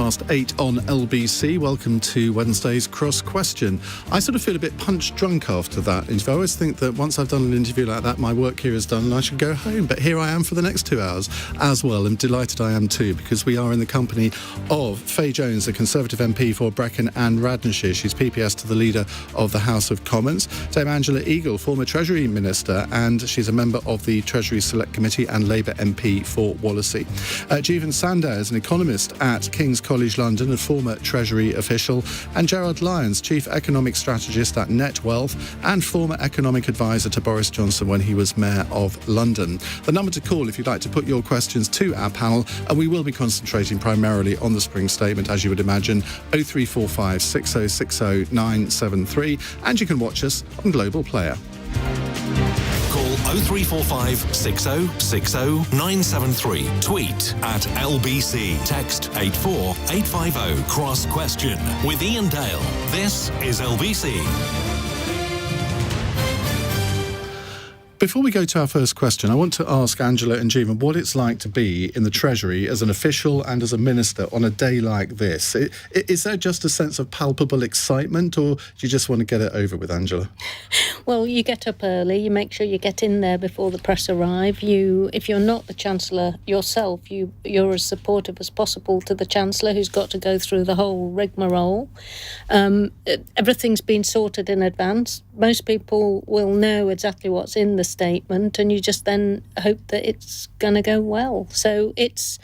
8:15 on LBC. Welcome to Wednesday's Cross Question. I sort of feel a bit punch drunk after that interview. I always think that once I've done an interview like that, my work here is done and I should go home. But here I am for the next 2 hours as well. I'm delighted I am too, because we are in the company of Faye Jones, the Conservative MP for Brecon and Radnorshire. She's PPS to the Leader of the House of Commons. Dame Angela Eagle, former Treasury Minister, and she's a member of the Treasury Select Committee and Labour MP for Wallasey. Jeevun Sandher is an economist at King's College London, a former Treasury official, and Gerard Lyons, Chief Economic Strategist at NetWealth and former economic advisor to Boris Johnson when he was Mayor of London. The number to call if you'd like to put your questions to our panel, and we will be concentrating primarily on the Spring Statement, as you would imagine, 0345 6060 973, and you can watch us on Global Player. Call 0345 6060 973. Tweet at LBC. Text 84850. Cross Question with Iain Dale. This is LBC. Before we go to our first question, I want to ask Angela and Jeevun what it's like to be in the Treasury as an official and as a minister on a day like this. Is there just a sense of palpable excitement, or do you just want to get it over with, Angela? Well, you get up early, you make sure you get in there before the press arrive. If you're not the Chancellor yourself, you're as supportive as possible to the Chancellor, who's got to go through the whole rigmarole. Everything's been sorted in advance. Most people will know exactly what's in the statement, and you just then hope that it's going to go well. So it's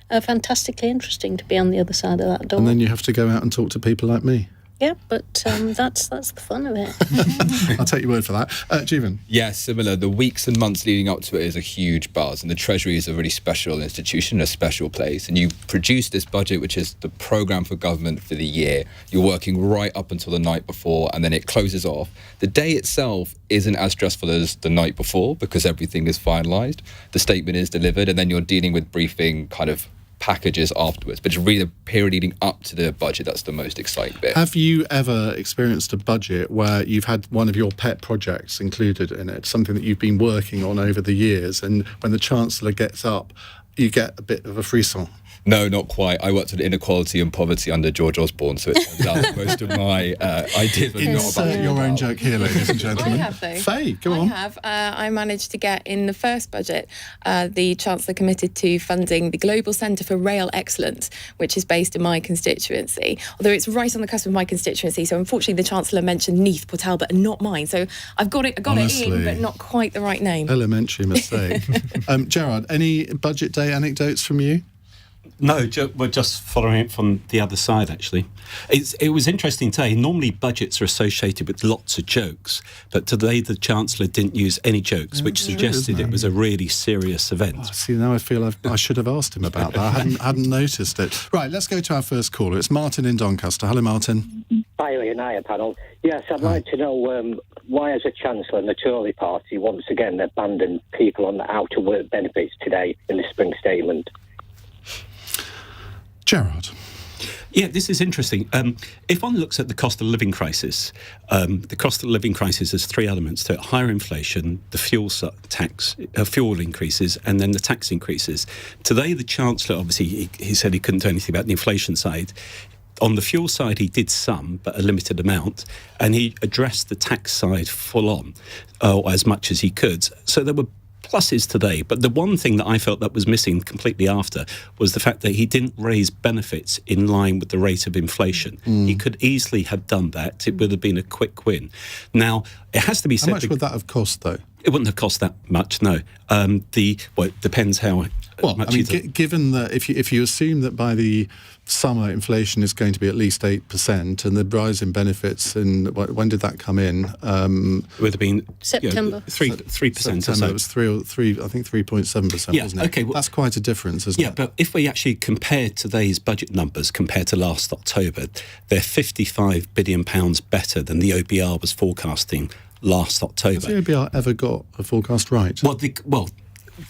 fantastically interesting to be on the other side of that door. And then you have to go out and talk to people like me. Yeah, but that's the fun of it. I'll take your word for that. Jeevun? Yeah, similar. The weeks and months leading up to it is a huge buzz, and the Treasury is a really special institution, a special place. And you produce this budget, which is the programme for government for the year. You're working right up until the night before, and then it closes off. The day itself isn't as stressful as the night before because everything is finalised. The statement is delivered, and then you're dealing with briefing kind of packages afterwards, but it's really the period leading up to the budget that's the most exciting bit. Have you ever experienced a budget where you've had one of your pet projects included in it, something that you've been working on over the years, and when the Chancellor gets up, you get a bit of a frisson? No, not quite. I worked on inequality and poverty under George Osborne, so it turns out that most of my ideas are not about your own joke here, ladies and gentlemen. I have, though. Faye, go on. I have. I managed to get in the first budget, the Chancellor committed to funding the Global Centre for Rail Excellence, which is based in my constituency, although it's right on the cusp of my constituency, so unfortunately the Chancellor mentioned Neath, Port Talbot, and not mine, so I've got it in, but not quite the right name. Elementary mistake. Gerard, any budget day anecdotes from you? No, we're just following it from the other side, actually. It was interesting today. Normally, budgets are associated with lots of jokes, but today the Chancellor didn't use any jokes, which suggested it was a really serious event. Oh, see, now I feel I should have asked him about that. I hadn't noticed it. Right, let's go to our first caller. It's Martin in Doncaster. Hello, Martin. Hi, Iain. Hiya, panel. Yes, I'd like to know why, as a Chancellor and the Tory party, once again abandoned people on the out-of-work benefits today in the Spring Statement. Gerard. Yeah, this is interesting. If one looks at the cost of living crisis, the cost of living crisis has three elements to it: higher inflation, the fuel increases, and then the tax increases. Today, the Chancellor, obviously, he said he couldn't do anything about the inflation side. On the fuel side, he did some, but a limited amount, and he addressed the tax side full on, as much as he could. So there were pluses today, but the one thing that I felt that was missing completely after was the fact that he didn't raise benefits in line with the rate of inflation. He could easily have done that. It would have been a quick win. Now, it has to be said... How much would that have cost, though? It wouldn't have cost that much, no. It depends how... Well, I mean, given that if you assume that by the summer inflation is going to be at least 8%, and the rise in benefits, and when did that come in? It would have been September. 3%. September. It was 3.7%, yeah, wasn't it? Okay, well, that's quite a difference, isn't it? Yeah, but if we actually compare today's budget numbers compared to last October, they're £55 billion better than the OBR was forecasting last October. Has the OBR ever got a forecast right? Well,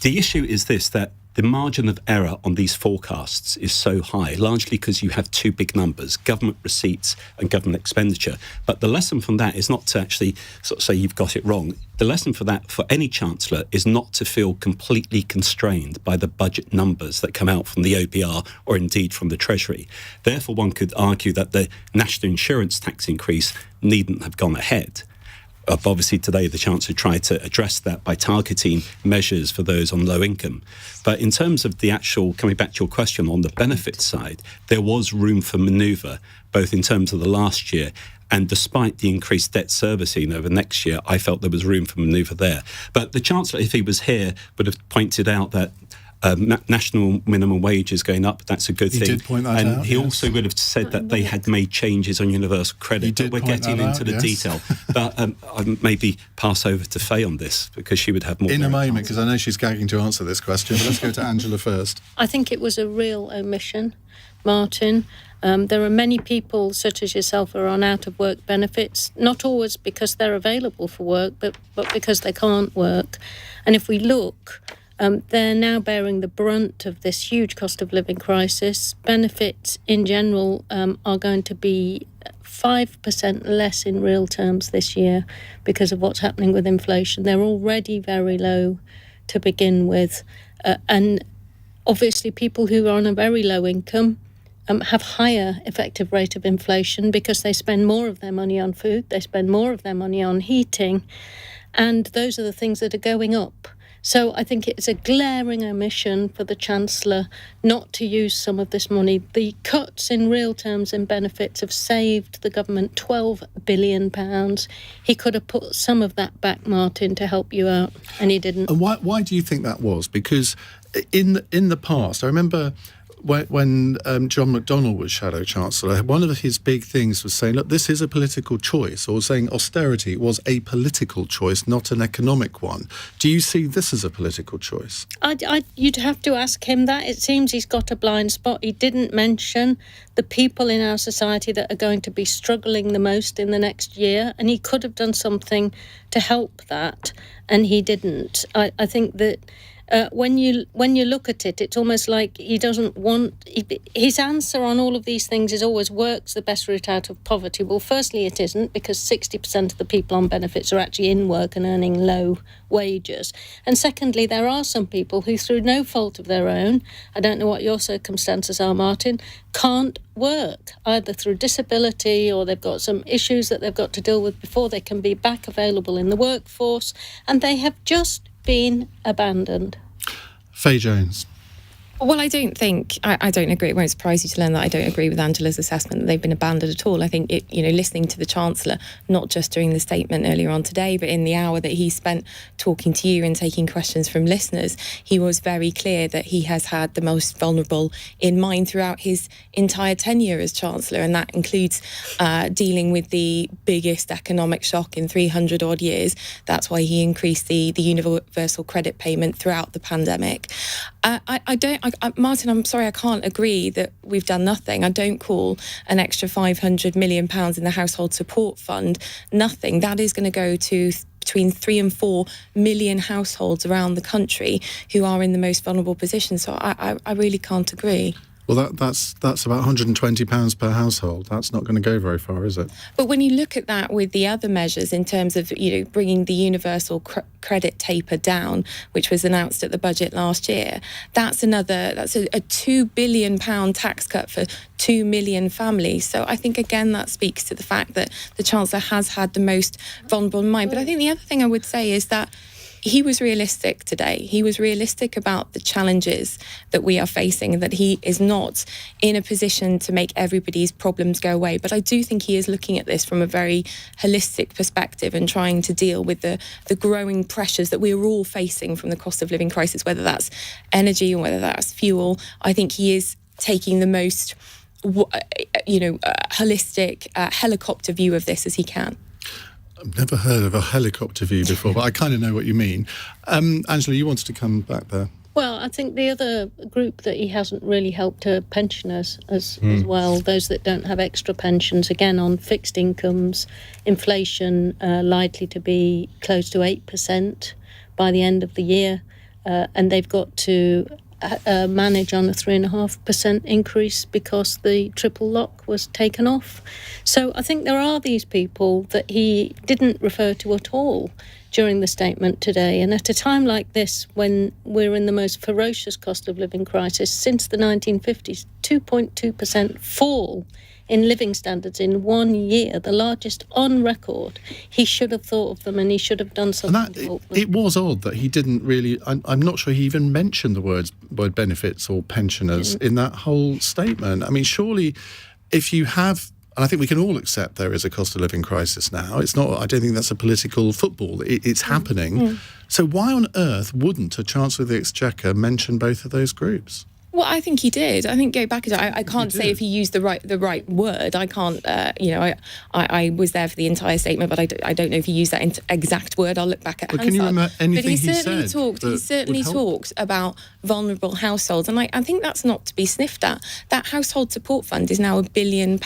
the issue is this, that the margin of error on these forecasts is so high, largely because you have two big numbers, government receipts and government expenditure. But the lesson from that is not to actually sort of say you've got it wrong. The lesson for that, for any chancellor, is not to feel completely constrained by the budget numbers that come out from the OPR or indeed from the Treasury. Therefore, one could argue that the national insurance tax increase needn't have gone ahead. Obviously, today the Chancellor tried to address that by targeting measures for those on low income. But in terms of the actual, coming back to your question on the benefit side, there was room for manoeuvre, both in terms of the last year and despite the increased debt servicing over next year, I felt there was room for manoeuvre there. But the Chancellor, if he was here, would have pointed out that national minimum wage is going up. That's a good thing. He did point that and out. He also would have said that they had made changes on universal credit. He did But we're point getting that into out, the yes. detail. But I'd maybe pass over to Faye on this because she would have more. In a direct moment, answers. because I know she's gagging to answer this question. But let's go to Angela first. I think it was a real omission, Martin. There are many people, such as yourself, who are on out-of-work benefits, not always because they're available for work, but because they can't work. And if we look, they're now bearing the brunt of this huge cost of living crisis. Benefits in general are going to be 5% less in real terms this year because of what's happening with inflation. They're already very low to begin with. And obviously people who are on a very low income have higher effective rate of inflation because they spend more of their money on food, they spend more of their money on heating, and those are the things that are going up. So I think it's a glaring omission for the Chancellor not to use some of this money. The cuts in real terms in benefits have saved the government £12 billion. He could have put some of that back, Martin, to help you out, and he didn't. And why do you think that was? Because in the past, I remember when John McDonnell was Shadow Chancellor, one of his big things was saying, look, this is a political choice, or saying austerity was a political choice, not an economic one. Do you see this as a political choice? You'd have to ask him that. It seems he's got a blind spot. He didn't mention the people in our society that are going to be struggling the most in the next year, and he could have done something to help that, and he didn't. I think that when you look at it, it's almost like he doesn't want... His answer on all of these things is always work's the best route out of poverty. Well, firstly, it isn't, because 60% of the people on benefits are actually in work and earning low wages. And secondly, there are some people who, through no fault of their own, I don't know what your circumstances are, Martin, can't work, either through disability or they've got some issues that they've got to deal with before they can be back available in the workforce, and they have just been abandoned. Faye Jones. Well, I don't agree. It won't surprise you to learn that I don't agree with Angela's assessment that they've been abandoned at all. I think, listening to the Chancellor, not just during the statement earlier on today, but in the hour that he spent talking to you and taking questions from listeners, he was very clear that he has had the most vulnerable in mind throughout his entire tenure as Chancellor, and that includes dealing with the biggest economic shock in 300 odd years. That's why he increased the universal credit payment throughout the pandemic. Martin, I'm sorry, I can't agree that we've done nothing. I don't call an extra £500 million in the household support fund nothing. That is going to go to between 3 and 4 million households around the country who are in the most vulnerable position. So I really can't agree. Well, that's about £120 per household. That's not going to go very far, is it? But when you look at that with the other measures in terms of, bringing the universal credit taper down, which was announced at the budget last year, that's a £2 billion tax cut for 2 million families. So I think, again, that speaks to the fact that the Chancellor has had the most vulnerable in mind. But I think the other thing I would say is that he was realistic today. He was realistic about the challenges that we are facing, and that he is not in a position to make everybody's problems go away. But I do think he is looking at this from a very holistic perspective and trying to deal with the growing pressures that we're all facing from the cost of living crisis, whether that's energy or whether that's fuel. I think he is taking the most, holistic helicopter view of this as he can. I've never heard of a helicopter view before, but I kind of know what you mean. Angela, you wanted to come back there. Well, I think the other group that he hasn't really helped are pensioners as well, those that don't have extra pensions, again, on fixed incomes, inflation likely to be close to 8% by the end of the year, and they've got to manage on a 3.5% increase because the triple lock was taken off. So I think there are these people that he didn't refer to at all during the statement today. And at a time like this, when we're in the most ferocious cost of living crisis since the 1950s, 2.2% fall in living standards in 1 year, the largest on record, he should have thought of them and he should have done something to help them. It was odd that he didn't really, I'm not sure he even mentioned the word benefits or pensioners in that whole statement. I mean, surely if you have, and I think we can all accept there is a cost of living crisis now. It's not, I don't think that's a political football. It's happening. So why on earth wouldn't a Chancellor of the Exchequer mention both of those groups? Well, I think he did. I think go back. I can't say if he used the right word. I can't. I was there for the entire statement, but I don't know if he used that exact word. I'll look back at Hansard. Can you remember anything but he said? certainly talked about vulnerable households, and I think that's not to be sniffed at. That household support fund is now £1 billion,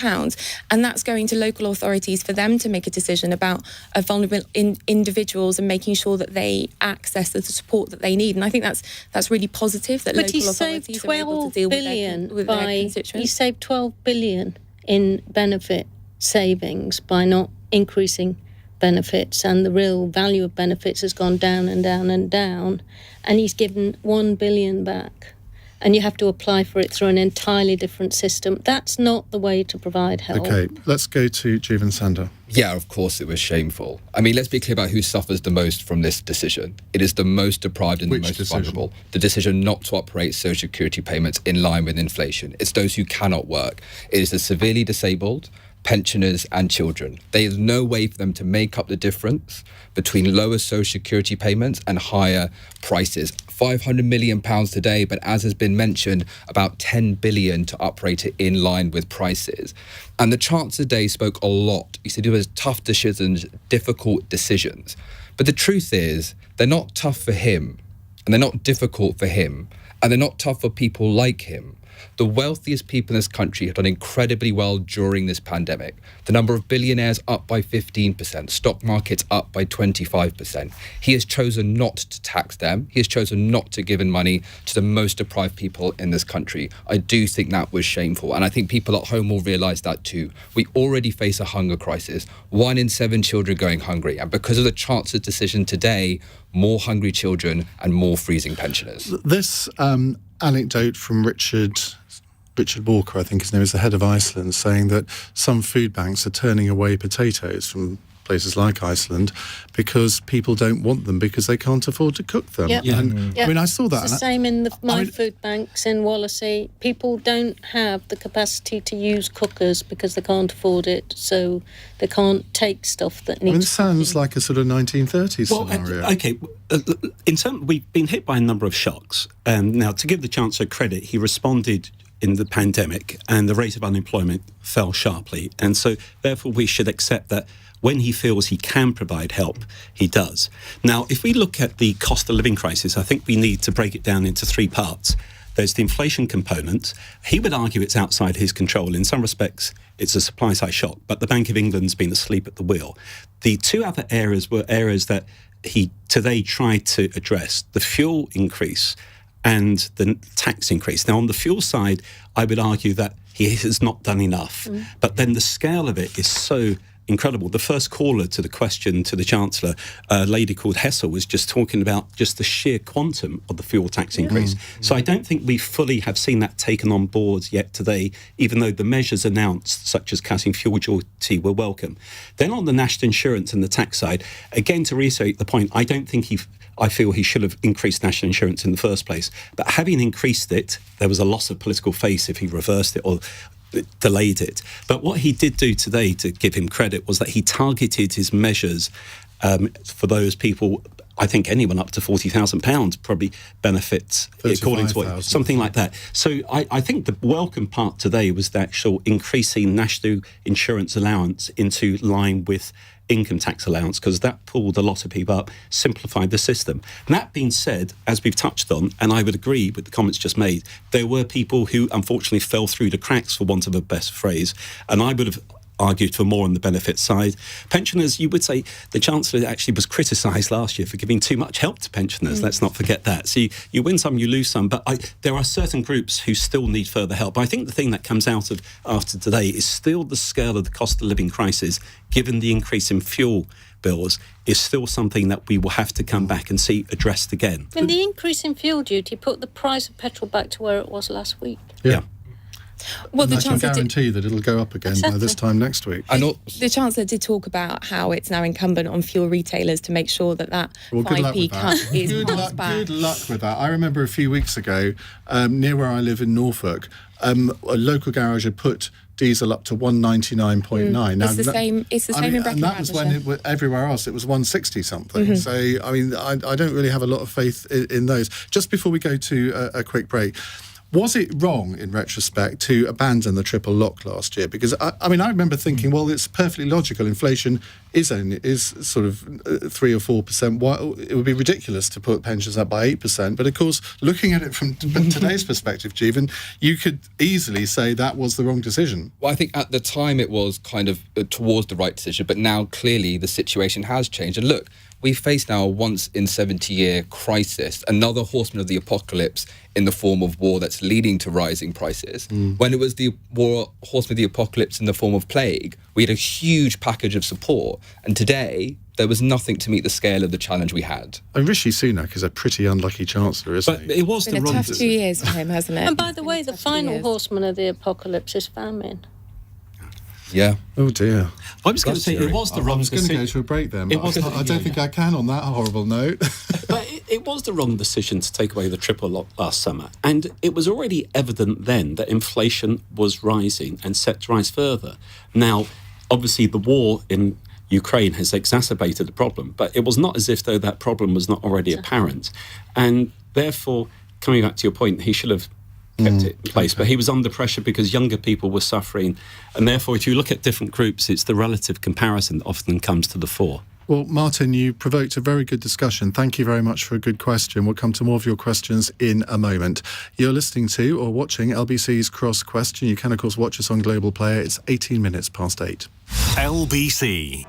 and that's going to local authorities for them to make a decision about vulnerable individuals and making sure that they access the support that they need. And I think that's really positive that local authorities are able to deal with their constituents. He saved 12 billion in benefit savings by not increasing benefits, and the real value of benefits has gone down and down and down, and he's given 1 billion back. And you have to apply for it through an entirely different system. That's not the way to provide help. OK, let's go to Jeevun Sandher. Yeah, of course it was shameful. I mean, let's be clear about who suffers the most from this decision. It is the most deprived and the most vulnerable. The decision not to operate social security payments in line with inflation. It's those who cannot work. It is the severely disabled, pensioners and children. There is no way for them to make up the difference between lower social security payments and higher prices. £500 million today, but as has been mentioned, about 10 billion to operate it in line with prices. And the Chancellor today spoke a lot. He said it was tough decisions, difficult decisions. But the truth is, they're not tough for him, and they're not difficult for him, and they're not tough for people like him. The wealthiest people in this country have done incredibly well during this pandemic. The number of billionaires up by 15%, stock markets up by 25%. He has chosen not to tax them. He has chosen not to give in money to the most deprived people in this country. I do think that was shameful, and I think people at home will realise that too. We already face a hunger crisis. 1 in 7 children going hungry, and because of the Chancellor's decision today, more hungry children and more freezing pensioners. This anecdote from Richard Walker, I think his name is, the head of Iceland, saying that some food banks are turning away potatoes from places like Iceland because people don't want them because they can't afford to cook them. Yep. And I mean, I saw that. It's the same in my food banks in Wallasey. People don't have the capacity to use cookers because they can't afford it, so they can't take stuff that needs. This sounds like a sort of 1930s scenario. Okay, we've been hit by a number of shocks. Now, to give the Chancellor credit, he responded in the pandemic and the rate of unemployment fell sharply. And so, therefore, we should accept that when he feels he can provide help, he does. Now, if we look at the cost of living crisis, I think we need to break it down into 3 parts. There's the inflation component. He would argue it's outside his control. In some respects, it's a supply-side shock, but the Bank of England's been asleep at the wheel. The 2 other areas were areas that he today tried to address: the fuel increase and the tax increase. Now, on the fuel side, I would argue that he has not done enough. But then the scale of it is so incredible. The first caller to the question to the Chancellor, a lady called Hessel, was just talking about just the sheer quantum of the fuel tax increase. So I don't think we fully have seen that taken on board yet today, even though the measures announced, such as cutting fuel duty, were welcome. Then on the national insurance and the tax side, again, to reiterate the point, I feel he should have increased national insurance in the first place. But having increased it, there was a loss of political face if he reversed it or delayed it. But what he did do today, to give him credit, was that he targeted his measures for those people. I think anyone up to £40,000 probably benefits, according to what, something like that. So I think the welcome part today was the actual increasing national insurance allowance into line with income tax allowance, because that pulled a lot of people up, simplified the system. And that being said, as we've touched on, and I would agree with the comments just made, there were people who unfortunately fell through the cracks, for want of a best phrase, and I would have argued for more on the benefit side. Pensioners, you would say the Chancellor actually was criticised last year for giving too much help to pensioners. Let's not forget that. So you win some, you lose some. But there are certain groups who still need further help. I think the thing that comes out of after today is still the scale of the cost of living crisis, given the increase in fuel bills, is still something that we will have to come back and see addressed again. And the increase in fuel duty put the price of petrol back to where it was last week. Yeah. Well, And the I can Chancellor guarantee that it'll go up again by this time next week. the Chancellor did talk about how it's now incumbent on fuel retailers to make sure that Well, good luck 5p with cut that. is Good passed luck, back. good luck with that. I remember a few weeks ago, near where I live in Norfolk, a local garage had put diesel up to 199.9. It's the same. It's the same in Brecon. And that was when everywhere else it was 160 something. So I mean, I don't really have a lot of faith in those. Just before we go to a quick break, was it wrong in retrospect to abandon the triple lock last year? Because I mean, I remember thinking, well, it's perfectly logical. Inflation is sort of 3 or 4%. Why, it would be ridiculous to put pensions up by 8%. But of course, looking at it from today's perspective, Jeevun, you could easily say that was the wrong decision. Well, I think at the time it was kind of towards the right decision, but now clearly the situation has changed. And look, we face now a once-in-70-year crisis, another horseman of the apocalypse in the form of war that's leading to rising prices. When it was the horseman of the apocalypse in the form of plague, we had a huge package of support. And today, there was nothing to meet the scale of the challenge we had. And Rishi Sunak is a pretty unlucky chancellor, isn't But he? it was It's the been a wrong tough 2 decision. years for him, hasn't it? And by the way, the Tough 2 final years. horseman of the apocalypse is famine. Yeah. Oh dear. I was going to say it was the I wrong was going to decision. go to a break then. It But was I don't think I can on that horrible note. But it was the wrong decision to take away the triple lock last summer. And it was already evident then that inflation was rising and set to rise further. Now, obviously, the war in Ukraine has exacerbated the problem, but it was not as if, though, that problem was not already apparent. And therefore, coming back to your point, he should have kept it in place. But he was under pressure because younger people were suffering. And therefore, if you look at different groups, it's the relative comparison that often comes to the fore. Well, Martin, you provoked a very good discussion. Thank you very much for a good question. We'll come to more of your questions in a moment. You're listening to or watching LBC's Cross Question. You can, of course, watch us on Global Player. It's 18 minutes past 8. LBC.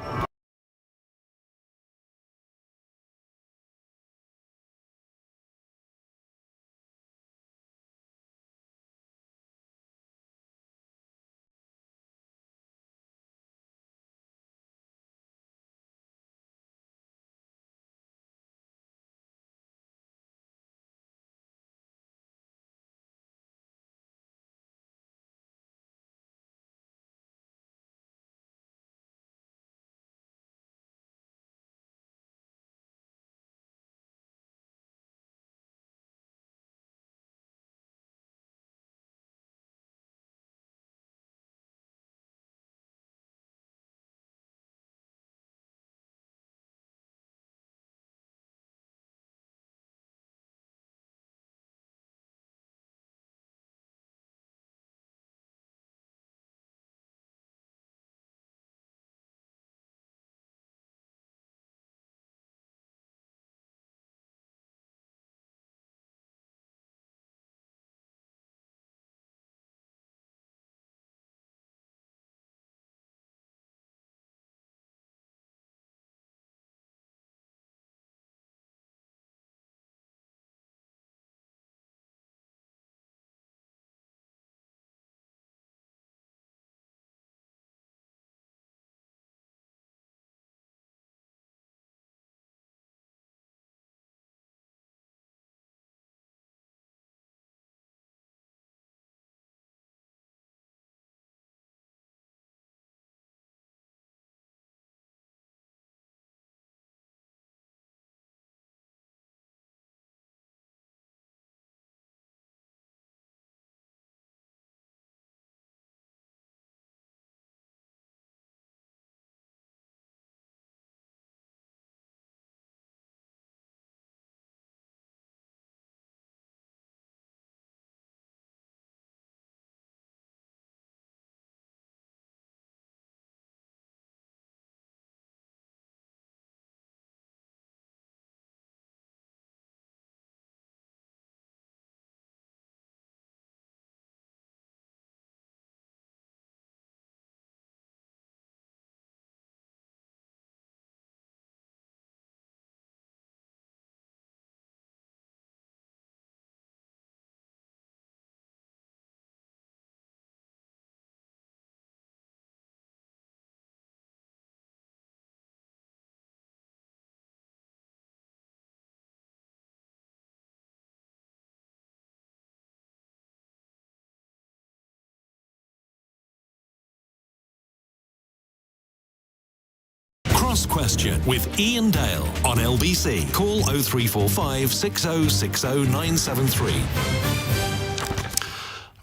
Cross Question with Iain Dale on LBC. Call 0345 6060 973.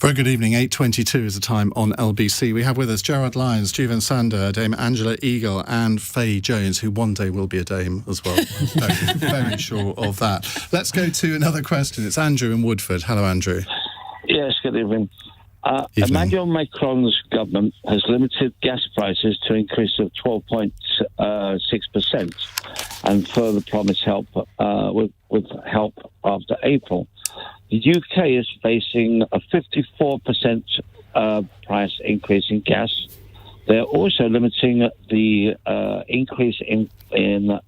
Very good evening. 8:22 is the time on LBC. We have with us Gerard, Lyons, Jeevun Sandher, Dame Angela Eagle and Faye Jones, who one day will be a dame as well. Very sure of that. Let's go to another question. It's Andrew in Woodford. Hello, Andrew. Yes, good evening. Evening. Emmanuel Macron's government has limited gas prices to an increase of 12.6% and further promised help with help after April. The UK is facing a 54% price increase in gas. They're also limiting the increase in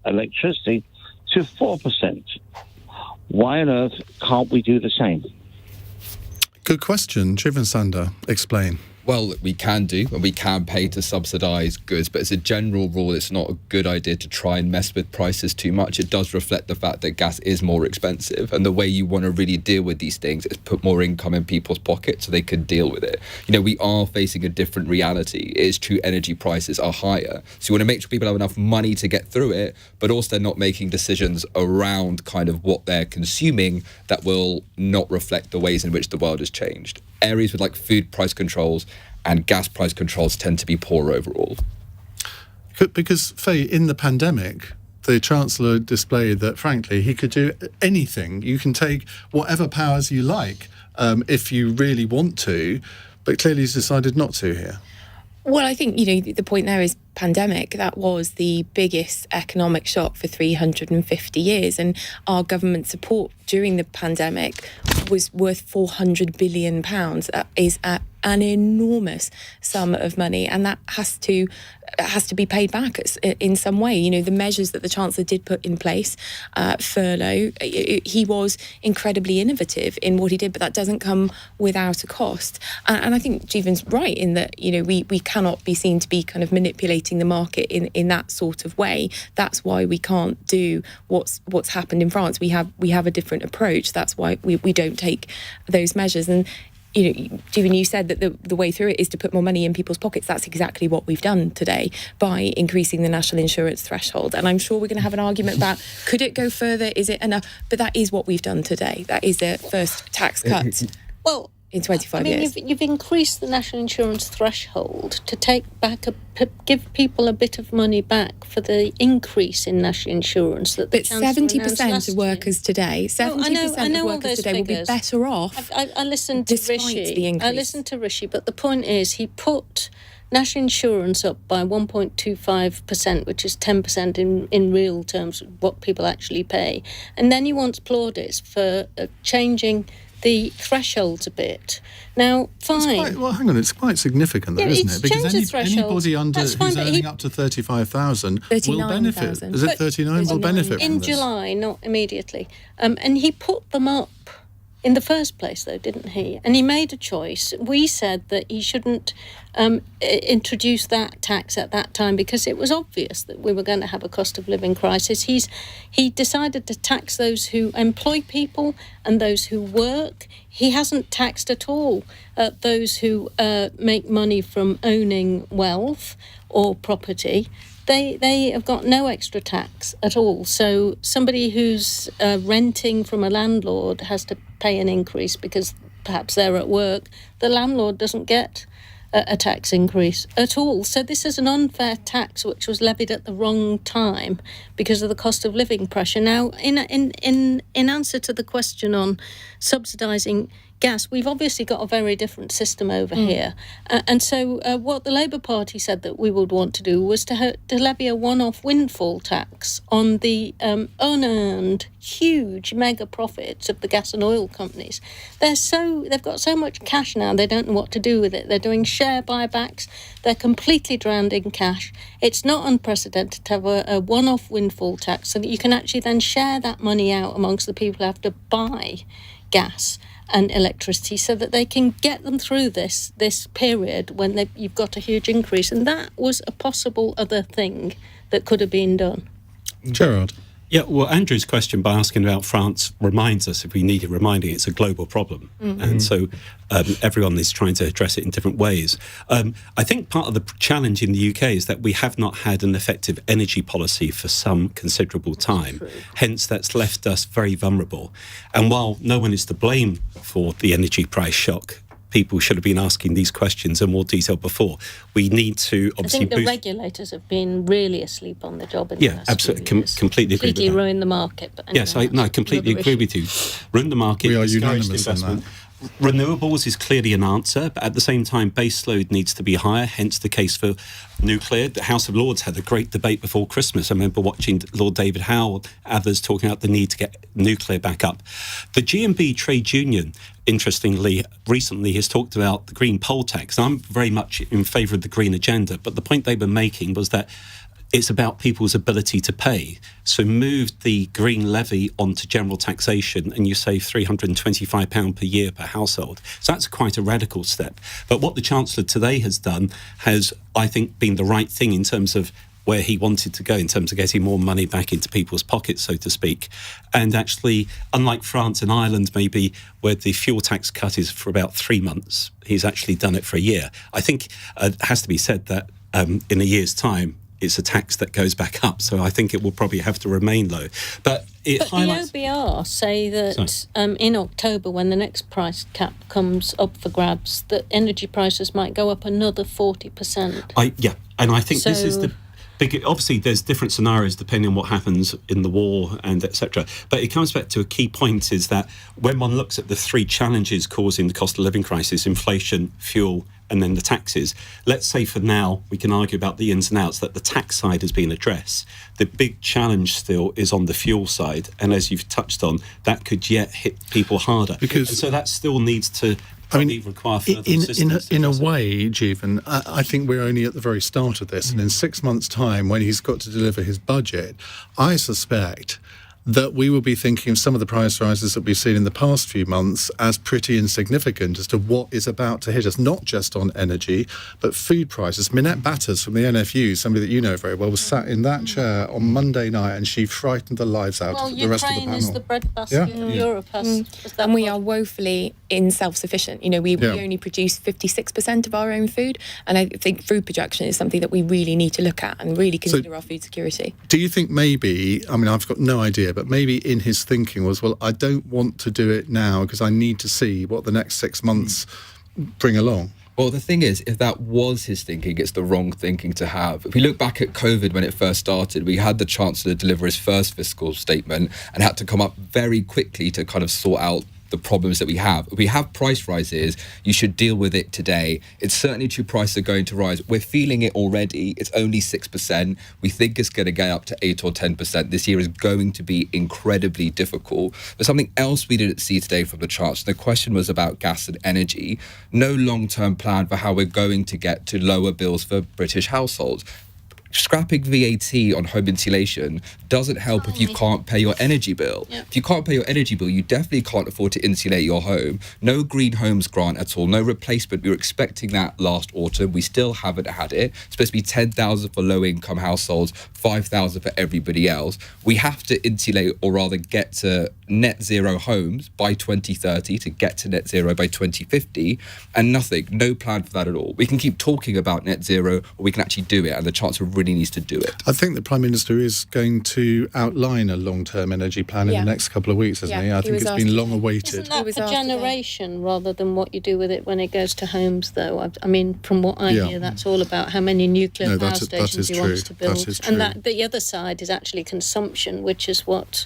electricity to 4%. Why on earth can't we do the same? Good question. Jeevun Sandher, explain. Well, we can do, and we can pay to subsidise goods, but as a general rule, it's not a good idea to try and mess with prices too much. It does reflect the fact that gas is more expensive, and the way you want to really deal with these things is put more income in people's pockets so they can deal with it. You know, we are facing a different reality. It is true energy prices are higher, so you want to make sure people have enough money to get through it, but also not making decisions around kind of what they're consuming that will not reflect the ways in which the world has changed. Areas with like food price controls and gas price controls tend to be poor overall. Because, Faye, in the pandemic, the Chancellor displayed that, frankly, he could do anything. You can take whatever powers you like if you really want to, but clearly he's decided not to here. Well, I think, the point there is pandemic. That was the biggest economic shock for 350 years. And our government support during the pandemic was worth £400 billion. That is an enormous sum of money, and that has to be paid back in some way. The measures that the Chancellor did put in place, furlough, he was incredibly innovative in what he did, but that doesn't come without a cost. And I think Jeevun's right in that, we cannot be seen to be kind of manipulating the market in that sort of way. That's why we can't do what's happened in France. We have a different approach. That's why we don't take those measures. And Jeevun, you said that the way through it is to put more money in people's pockets. That's exactly what we've done today by increasing the national insurance threshold. And I'm sure we're going to have an argument about, could it go further? Is it enough? But that is what we've done today. That is the first tax cut. Well, in 25 years. You've increased the national insurance threshold to take back give people a bit of money back for the increase in national insurance that the But Chancellor 70% of workers today, 70% of workers today will be better off. I listened to Rishi. I listened to Rishi, but the point is he put national insurance up by 1.25%, which is 10% in real terms, what people actually pay. And then he wants plaudits for changing the thresholds a bit. Now, fine. Hang on, it's quite significant, though, isn't it? Because anybody under who's earning up to 35,000 will benefit. Is it 39? Will benefit from in this. July, not immediately. And he put them up in the first place, though, didn't he? And he made a choice. We said that he shouldn't introduce that tax at that time because it was obvious that we were going to have a cost of living crisis. He decided to tax those who employ people and those who work. He hasn't taxed at all those who make money from owning wealth or property. They have got no extra tax at all. So somebody who's renting from a landlord has to pay an increase because perhaps they're at work. The landlord doesn't get a tax increase at all. So this is an unfair tax which was levied at the wrong time because of the cost of living pressure. Now, in answer to the question on subsidising gas, we've obviously got a very different system over here. And so what the Labour Party said that we would want to do was to levy a one-off windfall tax on the unearned huge mega profits of the gas and oil companies. They've got so much cash now, they don't know what to do with it. They're doing share buybacks. They're completely drowned in cash. It's not unprecedented to have a one-off windfall tax so that you can actually then share that money out amongst the people who have to buy gas and electricity so that they can get them through this period when you've got a huge increase. And that was a possible other thing that could have been done. Gerard. Yeah, well, Andrew's question by asking about France reminds us, if we need it reminding, it's a global problem. And so everyone is trying to address it in different ways. I think part of the challenge in the UK is that we have not had an effective energy policy for some considerable time. Hence, that's left us very vulnerable. And while no one is to blame for the energy price shock, people should have been asking these questions in more detail before. We need to obviously I think the regulators have been really asleep on the job in the last absolutely, few years. completely agree with that. ruined the market. But anyway, Yes, I completely agree with you. Ruin the market, We are discouraged unanimous on investment. Renewables is clearly an answer, but at the same time, base load needs to be higher, hence the case for nuclear. The House of Lords had a great debate before Christmas. I remember watching Lord David Howe, others talking about the need to get nuclear back up. The G&B trade union, interestingly, recently has talked about the green poll tax. I'm very much in favour of the green agenda, but the point they were making was that it's about people's ability to pay. So move the green levy onto general taxation and you save £325 per year per household. So that's quite a radical step. But what the Chancellor today has done has, I think, been the right thing in terms of where he wanted to go, in terms of getting more money back into people's pockets, so to speak. And actually, unlike France and Ireland, maybe, where the fuel tax cut is for about 3 months, he's actually done it for a year. I think it has to be said that in a year's time, it's a tax that goes back up, so I think it will probably have to remain low. But highlights... the OBR say that in October, when the next price cap comes up for grabs, that energy prices might go up another 40%. And I think this is the big... Obviously, there's different scenarios depending on what happens in the war and etc. But it comes back to a key point is that when one looks at the three challenges causing the cost of living crisis, inflation, fuel, and then the taxes. Let's say for now, we can argue about the ins and outs, that the tax side has been addressed. The big challenge still is on the fuel side. And as you've touched on, that could yet hit people harder. And so that still needs to require further assistance. In a way, Jeevun, I think we're only at the very start of this. And in 6 months' time, when he's got to deliver his budget, I suspect that we will be thinking of some of the price rises that we've seen in the past few months as pretty insignificant as to what is about to hit us, not just on energy, but food prices. Minette Batters from the NFU, somebody that you know very well, was sat in that chair on Monday night and she frightened the lives out of the rest of the panel. Ukraine is the breadbasket of Europe. And we are woefully self-sufficient. We only produce 56% of our own food, and I think food production is something that we really need to look at and really consider our food security. Do you think maybe, I've got no idea, but maybe in his thinking was, well, I don't want to do it now because I need to see what the next 6 months bring along? Well, the thing is, if that was his thinking, it's the wrong thinking to have. If we look back at COVID when it first started, we had the Chancellor deliver his first fiscal statement and had to come up very quickly to kind of sort out the problems that we have. If we have price rises, you should deal with it today. It's certainly true prices are going to rise. We're feeling it already. It's only 6%. We think it's going to get up to 8 or 10%. This year is going to be incredibly difficult. But something else we didn't see today from the Chancellor, the question was about gas and energy. No long-term plan for how we're going to get to lower bills for British households. Scrapping VAT on home insulation doesn't help if you can't pay your energy bill. Yep. If you can't pay your energy bill, you definitely can't afford to insulate your home. No green homes grant at all, no replacement. We were expecting that last autumn. We still haven't had it. It's supposed to be 10,000 for low-income households, 5,000 for everybody else. We have to insulate, or rather get to net zero homes by 2030 to get to net zero by 2050, and no plan for that at all. We can keep talking about net zero, or we can actually do it, and the Chancellor really needs to do it. I think the Prime Minister is going to outline a long-term energy plan in the next couple of weeks, isn't he? I think it's been long awaited. Isn't that for generation rather than what you do with it when it goes to homes, though? From what I hear, that's all about how many nuclear power stations he wants to build. And that the other side is actually consumption, which is what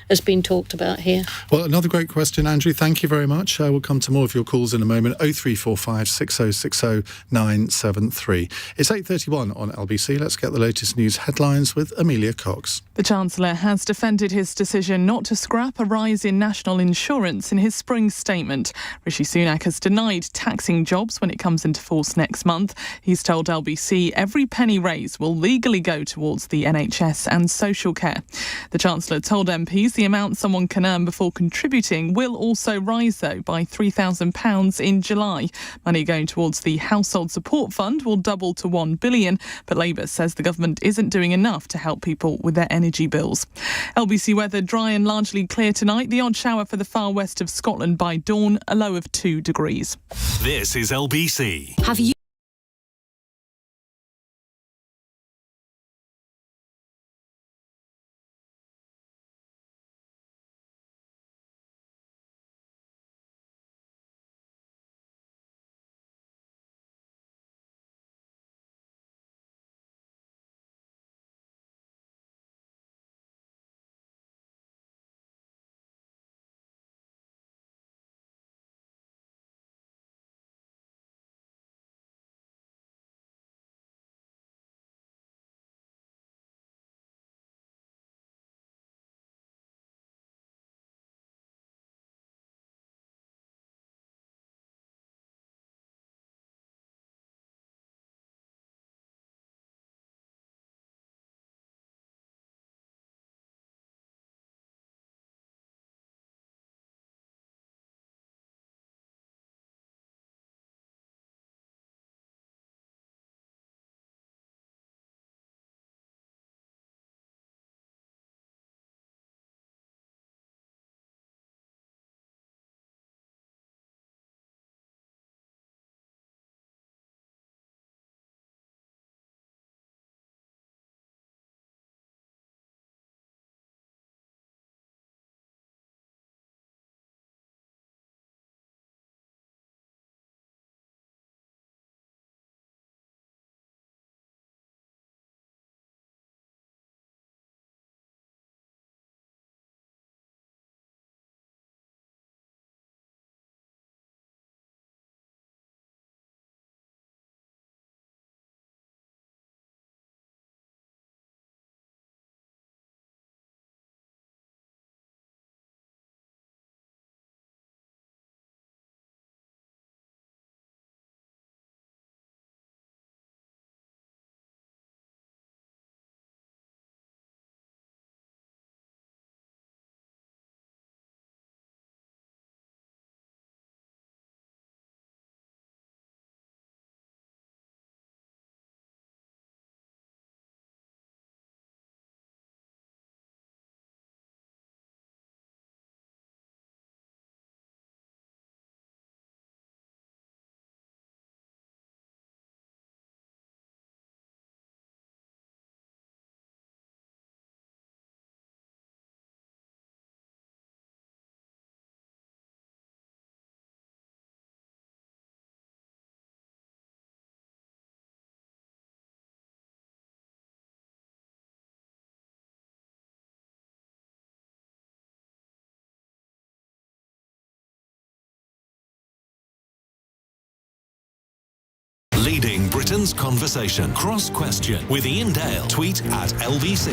has been talked about here. Well, another great question, Andrew. Thank you very much. We'll come to more of your calls in a moment. 0345 6060 973. It's 8:31 on LBC. Let's get the latest news headlines with Amelia Cox. The Chancellor has defended his decision not to scrap a rise in national insurance in his spring statement. Rishi Sunak has denied taxing jobs when it comes into force next month. He's told LBC every penny raised will legally go towards the NHS and social care. The Chancellor told MPs the amount someone can earn before contributing will also rise, though, by £3,000 in July. Money going towards the Household Support Fund will double to £1 billion, but Labour says the government isn't doing enough to help people with their energy bills. LBC weather dry and largely clear tonight. The odd shower for the far west of Scotland by dawn, a low of 2 degrees. This is LBC. Have you Leading Britain's conversation. Cross Question with Iain Dale. Tweet at LBC.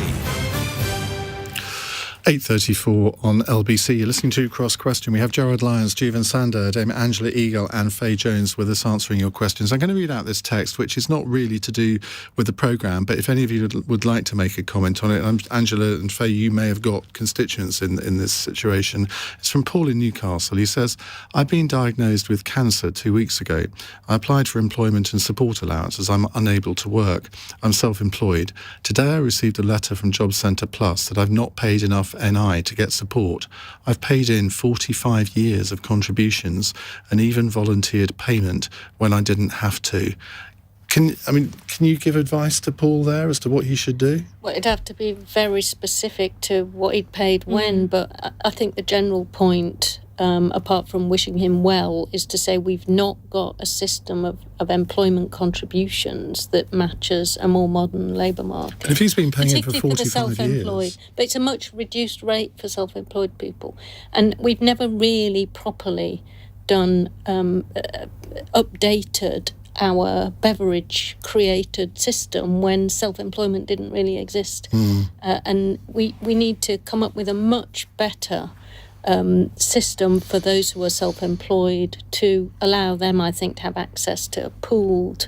8:34 on LBC. You're listening to Cross Question. We have Gerard, Lyons, Jeevun Sandher, Dame Angela Eagle and Faye Jones with us answering your questions. I'm going to read out this text, which is not really to do with the programme, but if any of you would like to make a comment on it, Angela and Faye, you may have got constituents in this situation. It's from Paul in Newcastle. He says, I've been diagnosed with cancer 2 weeks ago. I applied for employment and support allowance as I'm unable to work. I'm self-employed. Today I received a letter from Job Centre Plus that I've not paid enough NI to get support. I've paid in 45 years of contributions and even volunteered payment when I didn't have to. Can you give advice to Paul there as to what he should do? Well, it'd have to be very specific to what he'd paid when, but I think the general point, apart from wishing him well, is to say we've not got a system of employment contributions that matches a more modern labour market. But if he's been paying it for 45 for the self-employed, years. but it's a much reduced rate for self-employed people. And we've never really properly done updated our beverage created system when self-employment didn't really exist. And we need to come up with a much better system for those who are self-employed to allow them, I think, to have access to pooled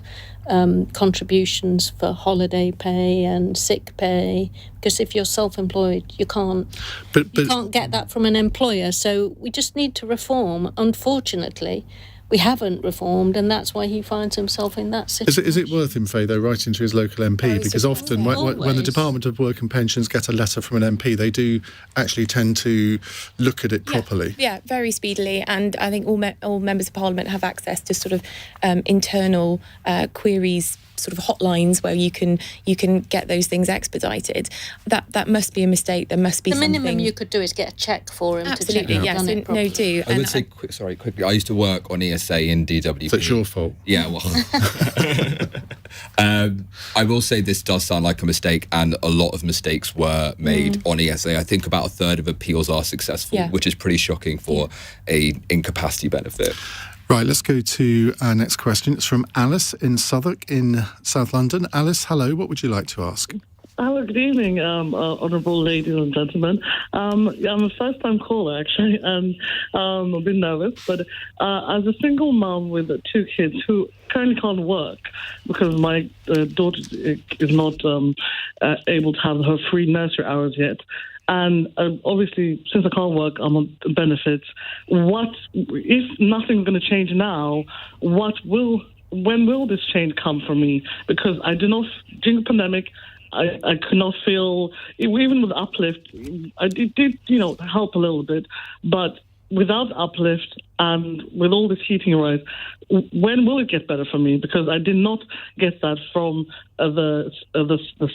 contributions for holiday pay and sick pay, because if you're self-employed, you can't get that from an employer. So we just need to reform. Unfortunately, we haven't reformed, and that's why he finds himself in that situation. Is it worth him, Faye, though, writing to his local MP? Because often when the Department of Work and Pensions get a letter from an MP, they do actually tend to look at it properly. Yeah, very speedily. And I think all members of Parliament have access to sort of internal queries, sort of hotlines where you can get those things expedited. That must be a mistake. There must be the something. minimum you could do is get a check for him. Absolutely, to check yes. done it properly. No, do. I would say, quickly, I used to work on ESA in DWP. So it's your fault. Yeah, well. I will say this does sound like a mistake, and a lot of mistakes were made on ESA. I think about a third of appeals are successful, which is pretty shocking for a incapacity benefit. Right, let's go to our next question. It's from Alice in Southwark in South London. Alice, hello. What would you like to ask? Hello, good evening, honourable ladies and gentlemen. I'm a first-time caller, actually, and I'm a bit nervous. But as a single mum with 2 kids who currently can't work because my daughter is not able to have her free nursery hours yet, and obviously, since I can't work, I'm on benefits. What if nothing's going to change now? When will this change come for me? Because I do not, during the pandemic, I could not feel, even with uplift, it did help a little bit, but without uplift and with all this heating rise, when will it get better for me? Because I did not get that from the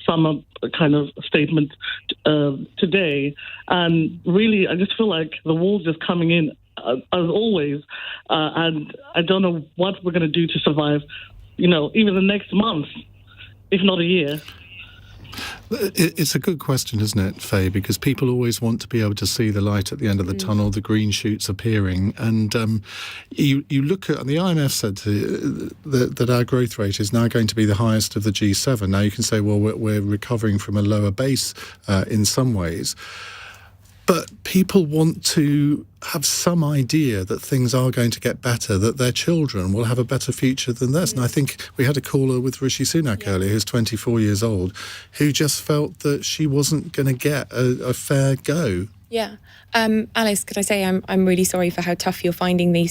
summer kind of statement today, and really I just feel like the wall's just coming in as always, and I don't know what we're going to do to survive, even the next month, if not a year. It's a good question, isn't it, Faye? Because people always want to be able to see the light at the end of the tunnel, the green shoots appearing. And you look at, and the IMF said that our growth rate is now going to be the highest of the G7. Now you can say, well, we're recovering from a lower base in some ways. But people want to have some idea that things are going to get better, that their children will have a better future than this. And I think we had a caller with Rishi Sunak earlier, who's 24 years old, who just felt that she wasn't going to get a fair go. Yeah. Alice, could I say I'm really sorry for how tough you're finding the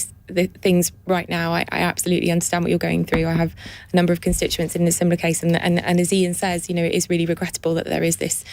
things right now. I absolutely understand what you're going through. I have a number of constituents in a similar case, and as Iain says, it is really regrettable that there is this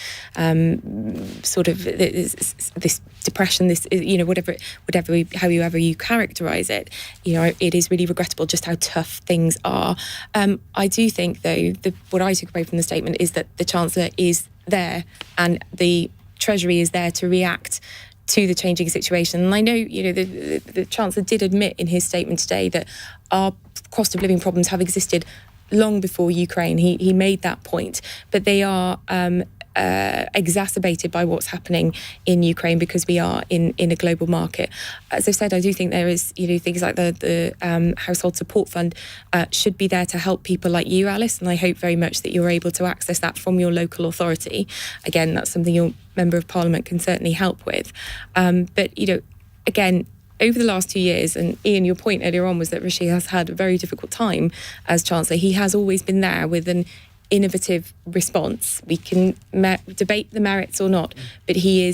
sort of this depression, this however you characterise it. It is really regrettable just how tough things are. I do think, though, what I took away from the statement is that the Chancellor is there and the Treasury is there to react to the changing situation. And I know, the Chancellor did admit in his statement today that our cost of living problems have existed long before Ukraine. He made that point, but they are exacerbated by what's happening in Ukraine because we are in a global market. As I've said, I do think there is, things like the Household Support Fund should be there to help people like you, Alice, and I hope very much that you're able to access that from your local authority. Again, that's something your Member of Parliament can certainly help with. But, again, over the last 2 years, and Iain, your point earlier on was that Rishi has had a very difficult time as Chancellor. He has always been there with an innovative response. We can debate the merits or not, but he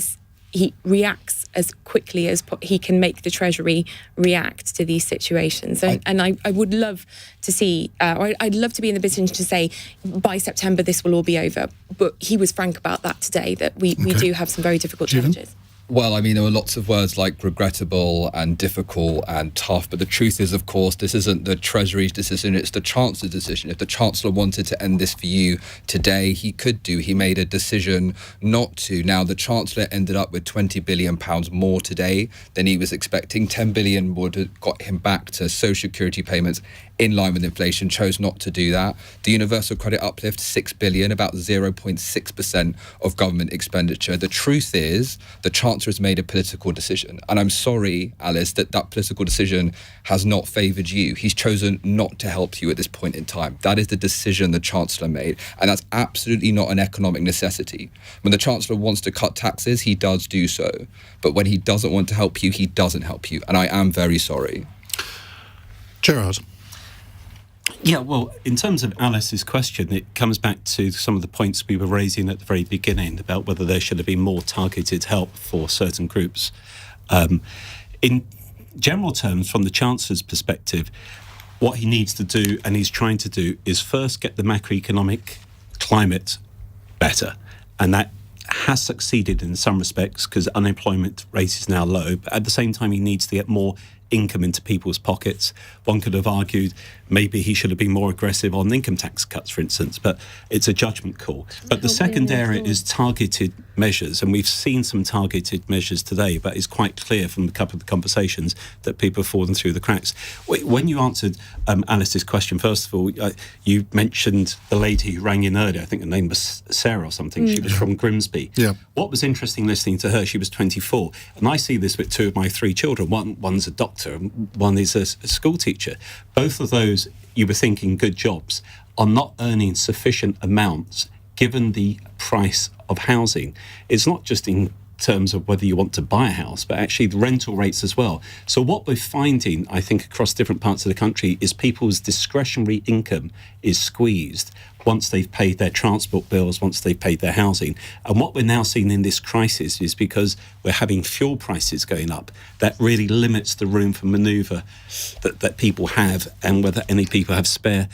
reacts as quickly as he can make the Treasury react to these situations. And I would love to see, or I'd love to be in the position to say, by September this will all be over. But he was frank about that today, that we do have some very difficult challenges. Well, there were lots of words like regrettable and difficult and tough, but the truth is, of course, this isn't the Treasury's decision, it's the Chancellor's decision. If the Chancellor wanted to end this for you today, he could do. He made a decision not to. Now, the Chancellor ended up with £20 billion more today than he was expecting. 10 billion would have got him back to social security payments in line with inflation, chose not to do that. The universal credit uplift, 6 billion, about 0.6% of government expenditure. The truth is, the Chancellor Chancellor has made a political decision. And I'm sorry, Alice, that political decision has not favoured you. He's chosen not to help you at this point in time. That is the decision the Chancellor made. And that's absolutely not an economic necessity. When the Chancellor wants to cut taxes, he does do so. But when he doesn't want to help you, he doesn't help you. And I am very sorry. Gerard. Yeah, well, in terms of Alice's question, it comes back to some of the points we were raising at the very beginning about whether there should have been more targeted help for certain groups. In general terms, from the Chancellor's perspective, what he needs to do, and he's trying to do, is first get the macroeconomic climate better. And that has succeeded in some respects because unemployment rate is now low. But at the same time, he needs to get more income into people's pockets. One could have argued maybe he should have been more aggressive on income tax cuts, for instance, but it's a judgment call. But the second area is targeted measures, and we've seen some targeted measures today, but it's quite clear from a couple of the conversations that people have fallen through the cracks. When you answered Alice's question, first of all, you mentioned the lady who rang in earlier. I think her name was Sarah or something. She was from Grimsby. Yeah. What was interesting listening to her, she was 24, and I see this with two of my three children. One's a doctor and one is a school teacher. Both of those, you were thinking good jobs, are not earning sufficient amounts given the price of housing. It's not just in terms of whether you want to buy a house, but actually the rental rates as well. So what we're finding, I think, across different parts of the country is people's discretionary income is squeezed once they've paid their transport bills, once they've paid their housing. And what we're now seeing in this crisis is because we're having fuel prices going up, that really limits the room for manoeuvre that people have and whether any people have spare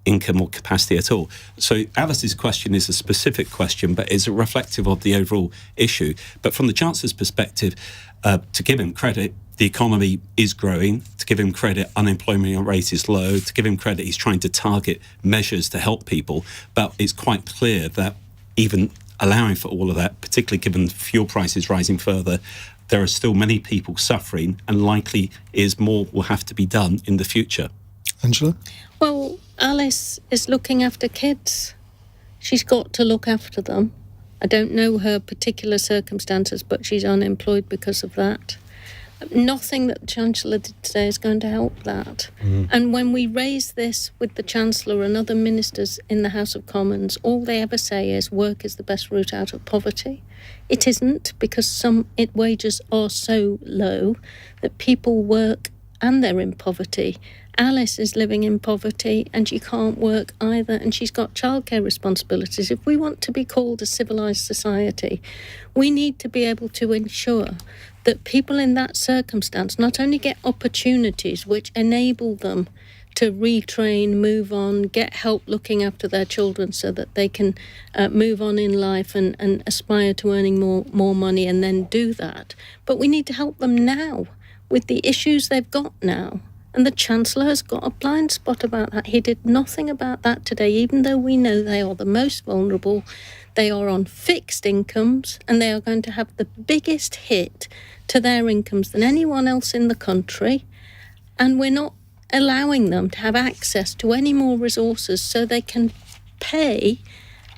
income or capacity at all. So Alice's question is a specific question, but is reflective of the overall issue. But from the Chancellor's perspective, to give him credit, the economy is growing. To give him credit, unemployment rate is low. To give him credit, he's trying to target measures to help people. But it's quite clear that even allowing for all of that, particularly given fuel prices rising further, there are still many people suffering, and likely is more will have to be done in the future. Angela? Well, Alice is looking after kids. She's got to look after them. I don't know her particular circumstances, but she's unemployed because of that. Nothing that the Chancellor did today is going to help that. And when we raise this with the Chancellor and other ministers in the House of Commons, all they ever say is work is the best route out of poverty. It isn't, because wages are so low that people work and they're in poverty. Alice is living in poverty and she can't work either, and she's got childcare responsibilities. If we want to be called a civilised society, we need to be able to ensure that people in that circumstance not only get opportunities which enable them to retrain, move on, get help looking after their children so that they can move on in life and aspire to earning more money and then do that. But we need to help them now with the issues they've got now. And the Chancellor has got a blind spot about that. He did nothing about that today, even though we know they are the most vulnerable. They are on fixed incomes and they are going to have the biggest hit to their incomes than anyone else in the country. And we're not allowing them to have access to any more resources so they can pay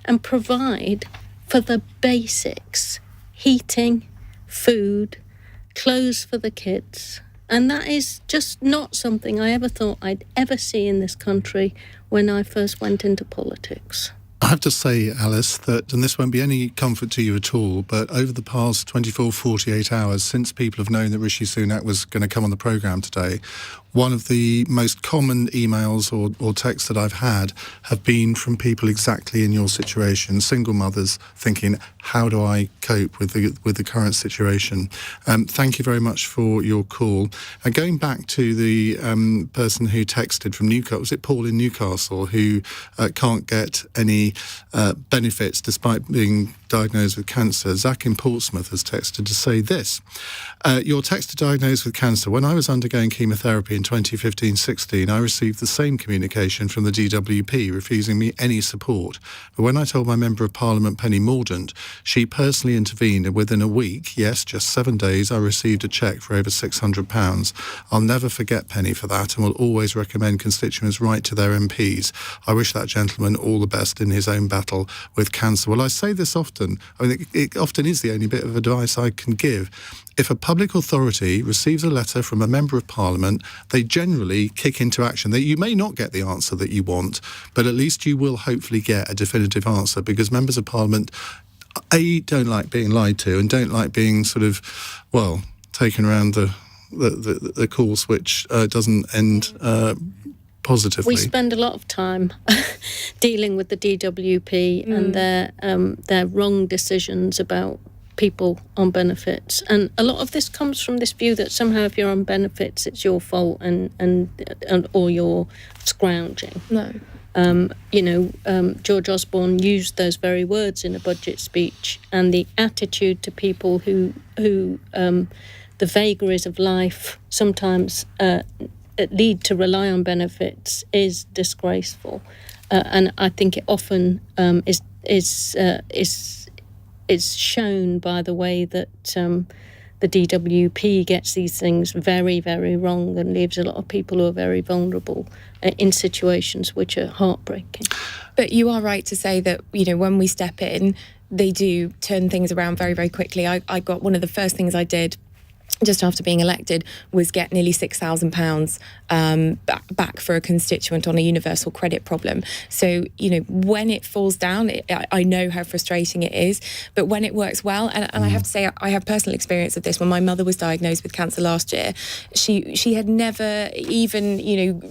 and provide for the basics: heating, food, clothes for the kids. And that is just not something I ever thought I'd ever see in this country when I first went into politics. I have to say, Alice, that, and this won't be any comfort to you at all, but over the past 24, 48 hours, since people have known that Rishi Sunak was going to come on the programme today, one of the most common emails or texts that I've had have been from people exactly in your situation, single mothers thinking, how do I cope with the current situation? Thank you very much for your call. And going back to the person who texted from Newcastle, was it Paul in Newcastle, who can't get any benefits despite being diagnosed with cancer? Zach in Portsmouth has texted to say this. Your text to diagnosed with cancer. When I was undergoing chemotherapy in 2015-16, I received the same communication from the DWP, refusing me any support. But when I told my Member of Parliament, Penny Mordaunt, she personally intervened, and within a week, yes, just 7 days, I received a cheque for over £600. I'll never forget Penny for that, and will always recommend constituents write to their MPs. I wish that gentleman all the best in his own battle with cancer. Well, I say this often often, it often is the only bit of advice I can give. If a public authority receives a letter from a member of parliament, they generally kick into action. You may not get the answer that you want, but at least you will hopefully get a definitive answer, because members of parliament, A, don't like being lied to and don't like being sort of, well, taken around the course which doesn't end positively. We spend a lot of time dealing with the DWP and their wrong decisions about people on benefits, and a lot of this comes from this view that somehow if you're on benefits it's your fault and or you're scrounging. No. George Osborne used those very words in a budget speech, and the attitude to people who the vagaries of life sometimes lead to rely on benefits is disgraceful, and I think it often is shown by the way that the DWP gets these things very, very wrong and leaves a lot of people who are very vulnerable in situations which are heartbreaking. But you are right to say that, when we step in, they do turn things around very, very quickly. I got one of the first things I did just after being elected was get nearly £6,000 back for a constituent on a universal credit problem. So, when it falls down, I know how frustrating it is, but when it works well, and I have to say, I have personal experience of this. When my mother was diagnosed with cancer last year, she had never even,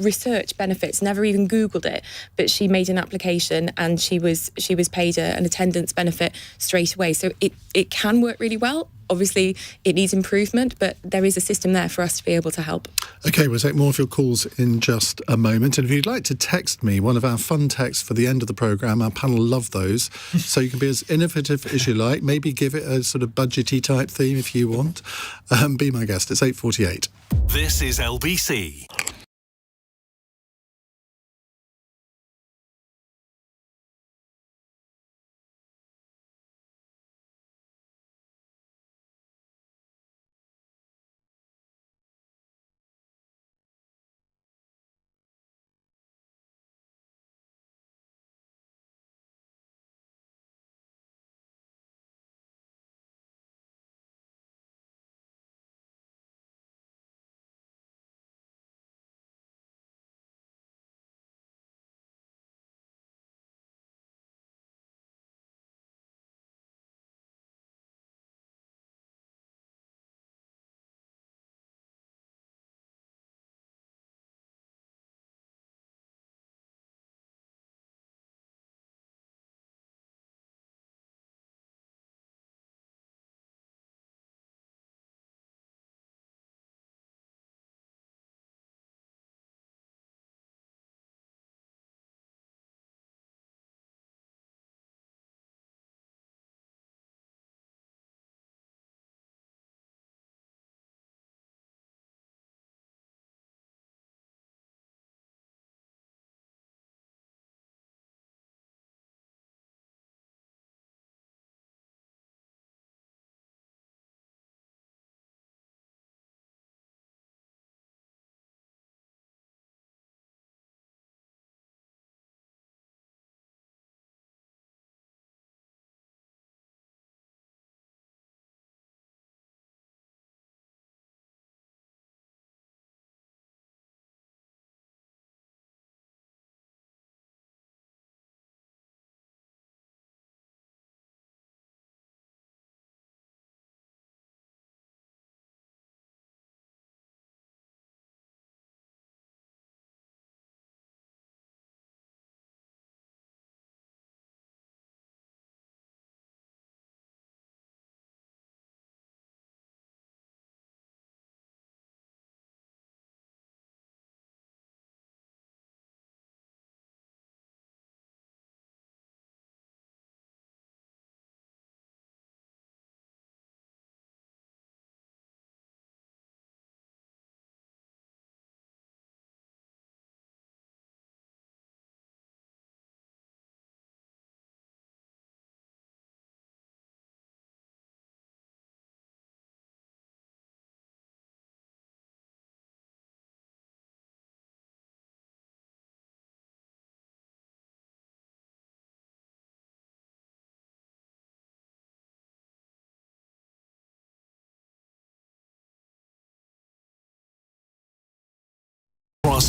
researched benefits, never even Googled it, but she made an application and she was paid an attendance benefit straight away. So it can work really well. Obviously, it needs improvement, but there is a system there for us to be able to help. OK, we'll take more of your calls in just a moment. And if you'd like to text me one of our fun texts for the end of the programme, our panel love those. So you can be as innovative as you like. Maybe give it a sort of budgety type theme if you want. Be my guest. It's 8:48. This is LBC.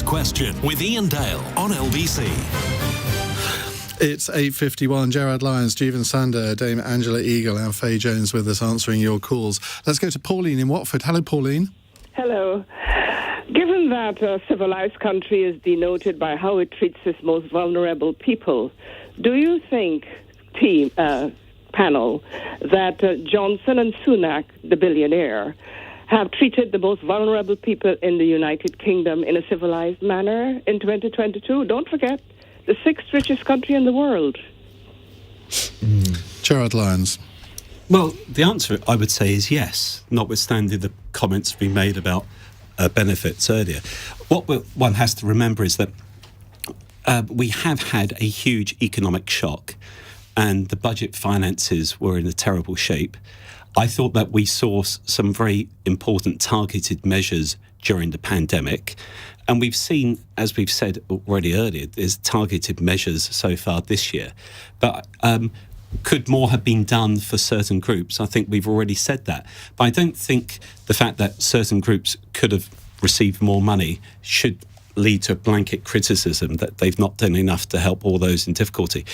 Question with Iain Dale on LBC. It's 8:51. Gerard, Lyons, Jeevun Sandher, Dame Angela Eagle and Faye Jones with us answering your calls. Let's go to Pauline in Watford. Hello, Pauline. Hello. Given that a civilized country is denoted by how it treats its most vulnerable people, do you think, panel, that Johnson and Sunak, the billionaire, have treated the most vulnerable people in the United Kingdom in a civilized manner in 2022? Don't forget, the 6th richest country in the world. Gerard, Lyons. Well, the answer, I would say, is yes, notwithstanding the comments we made about benefits earlier. What one has to remember is that we have had a huge economic shock and the budget finances were in a terrible shape. I thought that we saw some very important targeted measures during the pandemic. And we've seen, as we've said already earlier, there's targeted measures so far this year. But could more have been done for certain groups? I think we've already said that. But I don't think the fact that certain groups could have received more money should lead to a blanket criticism that they've not done enough to help all those in difficulty.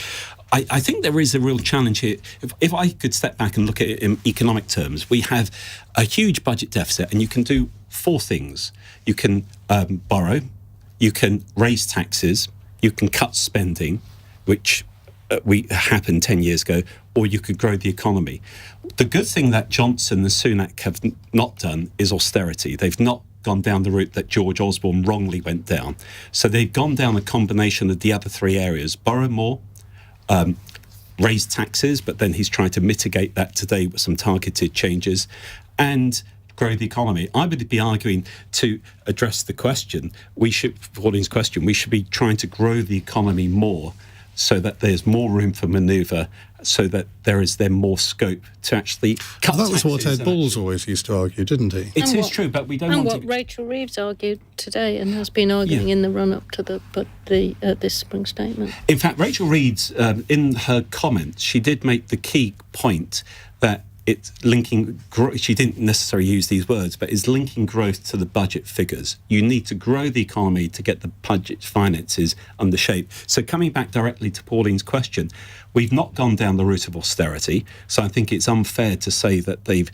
I think there is a real challenge here. If I could step back and look at it in economic terms, we have a huge budget deficit and you can do 4 things. You can borrow, you can raise taxes, you can cut spending, which happened 10 years ago, or you could grow the economy. The good thing that Johnson and Sunak have not done is austerity. They've not gone down the route that George Osborne wrongly went down. So they've gone down a combination of the other 3 areas: borrow more, raise taxes, but then he's trying to mitigate that today with some targeted changes, and grow the economy. I would be arguing, to address the question, Pauline's question, we should be trying to grow the economy more so that there's more room for manoeuvre, so that there is then more scope to actually cut That was what taxes. Ed Balls always used to argue, didn't he? It is true, but we don't And want what to... Rachel Reeves argued today and has been arguing in the run-up to this spring statement. In fact, Rachel Reeves, in her comments, she did make the key point that it's linking, she didn't necessarily use these words, but is linking growth to the budget figures. You need to grow the economy to get the budget finances under shape. So coming back directly to Pauline's question, we've not gone down the route of austerity, so I think it's unfair to say that they've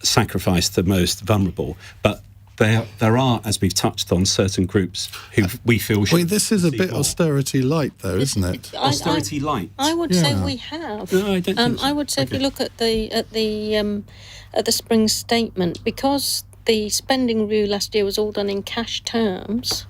sacrificed the most vulnerable, but there are, as we've touched on, certain groups who we feel should... Well, this is a bit austerity light, though, isn't it? Austerity light? I would say we have. No, I don't think so. I would say if you look at the spring statement, because the spending review last year was all done in cash terms.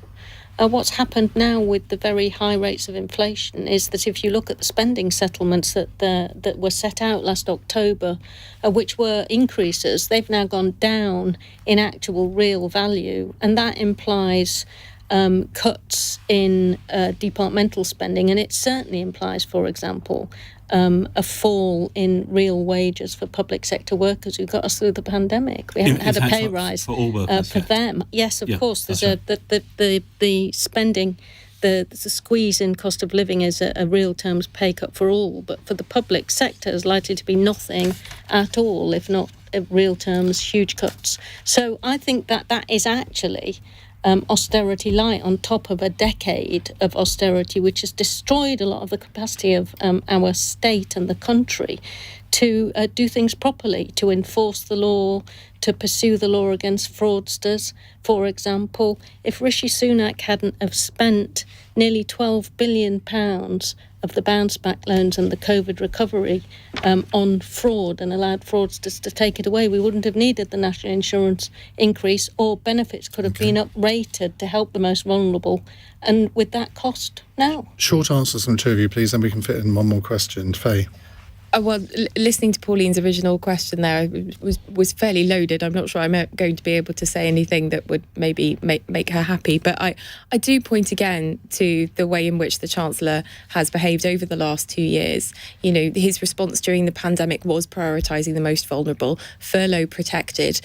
What's happened now with the very high rates of inflation is that if you look at the spending settlements that were set out last October, which were increases, they've now gone down in actual real value, and that implies cuts in departmental spending, and it certainly implies, for example, a fall in real wages for public sector workers who got us through the pandemic. We haven't had a pay rise for all workers, for them. Yes, of course. There's right. the spending, the squeeze in cost of living is a real terms pay cut for all, but for the public sector is likely to be nothing at all, if not real terms huge cuts. So I think that is actually austerity light on top of a decade of austerity, which has destroyed a lot of the capacity of our state and the country to do things properly, to enforce the law, to pursue the law against fraudsters. For example, if Rishi Sunak hadn't have spent nearly £12 billion of the bounce back loans and the COVID recovery on fraud and allowed fraudsters to take it away, we wouldn't have needed the national insurance increase, or benefits could have been uprated to help the most vulnerable, and with that cost now. Short answers from 2 of you, please, and we can fit in one more question. Faye. Well, listening to Pauline's original question there was fairly loaded. I'm not sure I'm going to be able to say anything that would maybe make her happy. But I do point again to the way in which the Chancellor has behaved over the last 2 years. You know, his response during the pandemic was prioritising the most vulnerable, furlough protected,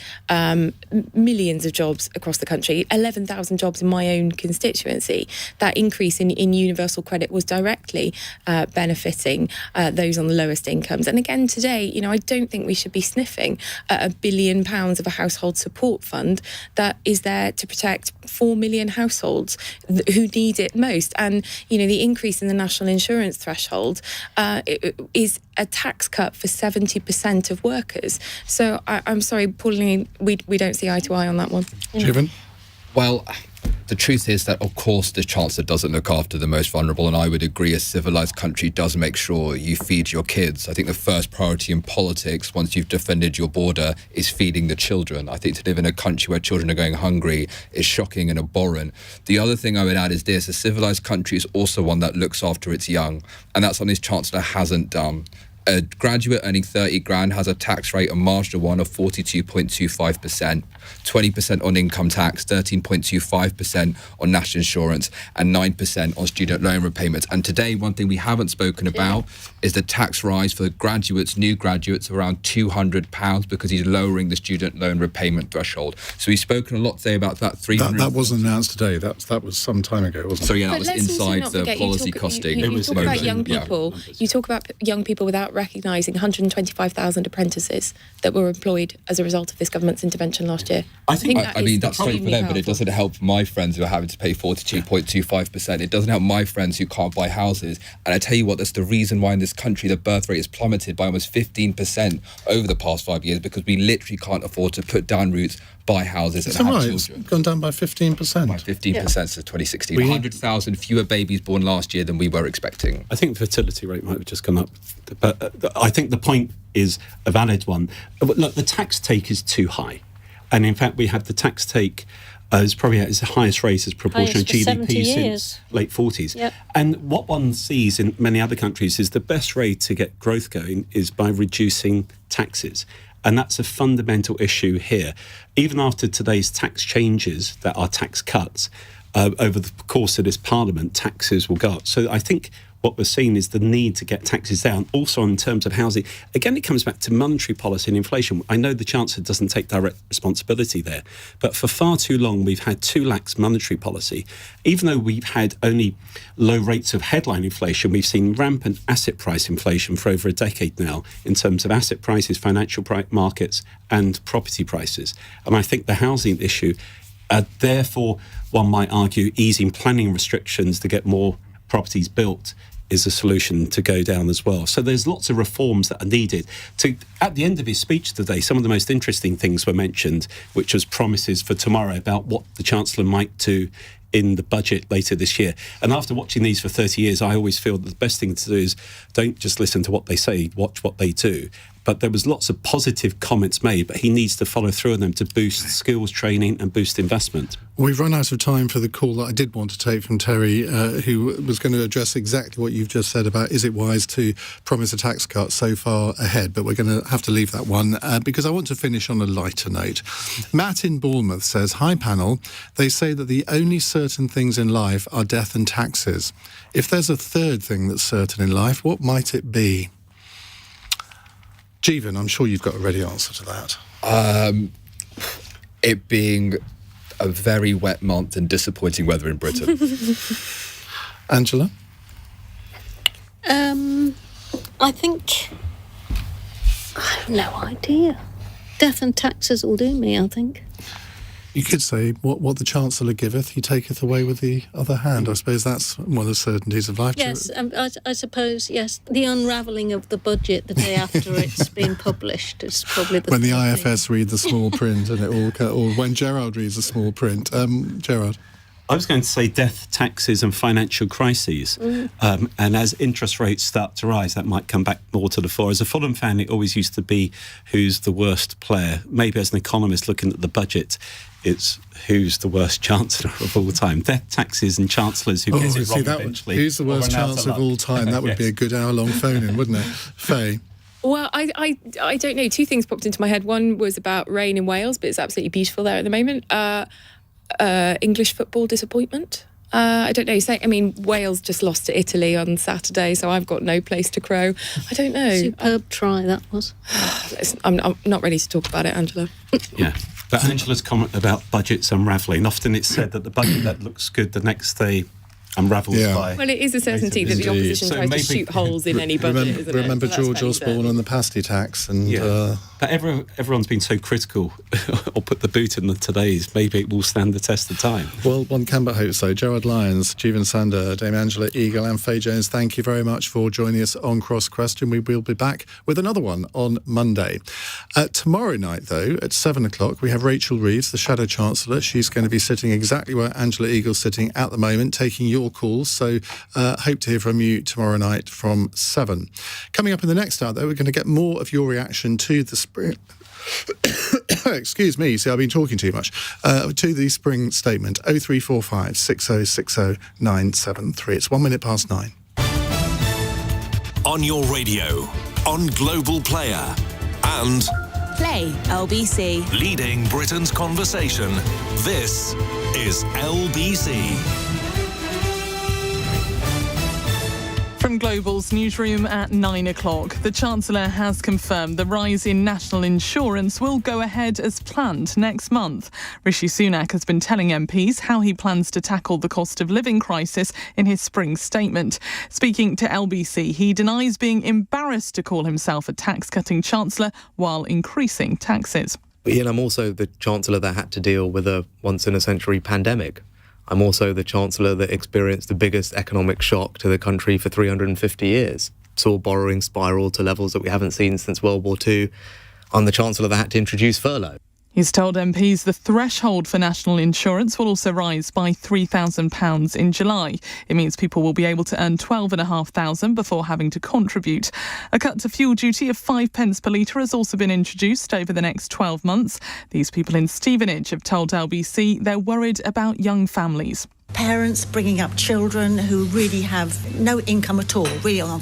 millions of jobs across the country, 11,000 jobs in my own constituency. That increase in universal credit was directly benefiting those on the lowest income. incomes. And again, today, I don't think we should be sniffing at £1 billion of a household support fund that is there to protect 4 million households who need it most. And, the increase in the national insurance threshold is a tax cut for 70% of workers. So I'm sorry, Pauline, we don't see eye to eye on that one. Jeevun? Well, the truth is that, of course, the Chancellor doesn't look after the most vulnerable, and I would agree a civilised country does make sure you feed your kids. I think the first priority in politics, once you've defended your border, is feeding the children. I think to live in a country where children are going hungry is shocking and abhorrent. The other thing I would add is this: a civilised country is also one that looks after its young, and that's something this Chancellor hasn't done. A graduate earning 30 grand has a tax rate on marginal one of 42.25%, 20% on income tax, 13.25% on national insurance, and 9% on student loan repayments. And today, one thing we haven't spoken about is the tax rise for graduates, new graduates, around £200 because he's lowering the student loan repayment threshold. So he's spoken a lot today about that. That wasn't announced today. That was some time ago, wasn't it? So yeah, that was inside the policy costing. You talk about young people. You talk about young people without recognising 125,000 apprentices that were employed as a result of this government's intervention last year. I mean, that's great for them, but it doesn't help my friends who are having to pay 42.25%. It doesn't help my friends who can't buy houses. And I tell you what, that's the reason why in this country the birth rate has plummeted by almost 15% over the past 5 years, because we literally can't afford to put down roots, buy houses and have children. It's gone down by 15%. By 15% since 2016. 100,000 fewer babies born last year than we were expecting. I think the fertility rate might have just gone up. But I think the point is a valid one. Look, the tax take is too high. And in fact, we had the tax take is probably at its highest rate as proportion of GDP since late 40s. Yep. And what one sees in many other countries is the best way to get growth going is by reducing taxes. And that's a fundamental issue here. Even after today's tax changes that are tax cuts, over the course of this parliament, taxes will go up. So I think what we're seeing is the need to get taxes down. Also, in terms of housing, again, it comes back to monetary policy and inflation. I know the Chancellor doesn't take direct responsibility there, but for far too long, we've had too lax monetary policy. Even though we've had only low rates of headline inflation, we've seen rampant asset price inflation for over a decade now in terms of asset prices, financial markets, and property prices. And I think the housing issue, therefore, one might argue, easing planning restrictions to get more properties built is a solution to go down as well. So there's lots of reforms that are needed. At the end of his speech today, some of the most interesting things were mentioned, which was promises for tomorrow about what the Chancellor might do in the budget later this year. And after watching these for 30 years, I always feel that the best thing to do is don't just listen to what they say, watch what they do. But there was lots of positive comments made, but he needs to follow through on them to boost skills training and boost investment. We've run out of time for the call that I did want to take from Terry, who was going to address exactly what you've just said about is it wise to promise a tax cut so far ahead, but we're going to have to leave that one because I want to finish on a lighter note. Matt in Bournemouth says, "Hi panel, they say that the only certain things in life are death and taxes. If there's a third thing that's certain in life, what might it be?" Jeevun, I'm sure you've got a ready answer to that. It being a very wet month and disappointing weather in Britain. Angela? I think... I have no idea. Death and taxes will do me, I think. You could say, what the Chancellor giveth, he taketh away with the other hand. I suppose that's one of the certainties of life. Yes, I suppose, yes. The unravelling of the budget the day after it's been published is probably the when the thing. IFS read the small print and it all... Or when Gerard reads the small print. Gerard? I was going to say death, taxes and financial crises. And as interest rates start to rise, that might come back more to the fore. As a Fulham fan, it always used to be who's the worst player. Maybe as an economist looking at the budget, it's who's the worst Chancellor of all time. Death, taxes and Chancellors who gets it wrong eventually. Who's the worst Chancellor of all time? That would be a good hour-long phone-in, wouldn't it? Faye? Well, I don't know. Two things popped into my head. One was about rain in Wales, but it's absolutely beautiful there at the moment. English football disappointment. I don't know. Wales just lost to Italy on Saturday, so I've got no place to crow. I don't know. Superb try that was. I'm not ready to talk about it, Angela. Yeah. But Angela's comment about budgets unravelling, often it's said that the budget that looks good the next day unravelled by... Well, it is a certainty that the opposition tries to shoot holes in any budget, isn't it? Remember So George Osborne and the pasty tax? And But everyone's been so critical or put the boot in the today's. Maybe it will stand the test of time. Well, one can but hope so. Gerard, Lyons, Jeevun Sandher, Dame Angela Eagle and Faye Jones, thank you very much for joining us on Cross Question. We will be back with another one on Monday. Tomorrow night, though, at 7 o'clock, we have Rachel Reeves, the Shadow Chancellor. She's going to be sitting exactly where Angela Eagle's sitting at the moment, taking your calls. So hope to hear from you tomorrow night from 7. Coming up in the next hour, though, we're going to get more of your reaction to the spring... Excuse me, see, I've been talking too much. To the spring statement, 0345 6060 973. It's 1 minute past 9. On your radio, on Global Player, and Play LBC. leading Britain's conversation. This is LBC. From Global's newsroom at 9 o'clock, the Chancellor has confirmed the rise in national insurance will go ahead as planned next month. Rishi Sunak has been telling MPs how he plans to tackle the cost of living crisis in his spring statement. Speaking to LBC, he denies being embarrassed to call himself a tax-cutting Chancellor while increasing taxes. Iain, I'm also the Chancellor that had to deal with a once-in-a-century pandemic. I'm also the Chancellor that experienced the biggest economic shock to the country for 350 years. Saw borrowing spiral to levels that we haven't seen since World War II. I'm the Chancellor that had to introduce furlough. He's told MPs the threshold for national insurance will also rise by £3,000 in July. It means people will be able to earn £12,500 before having to contribute. A cut to fuel duty of 5p per litre has also been introduced over the next 12 months. These people in Stevenage have told LBC they're worried about young families. Parents bringing up children who really have no income at all, really on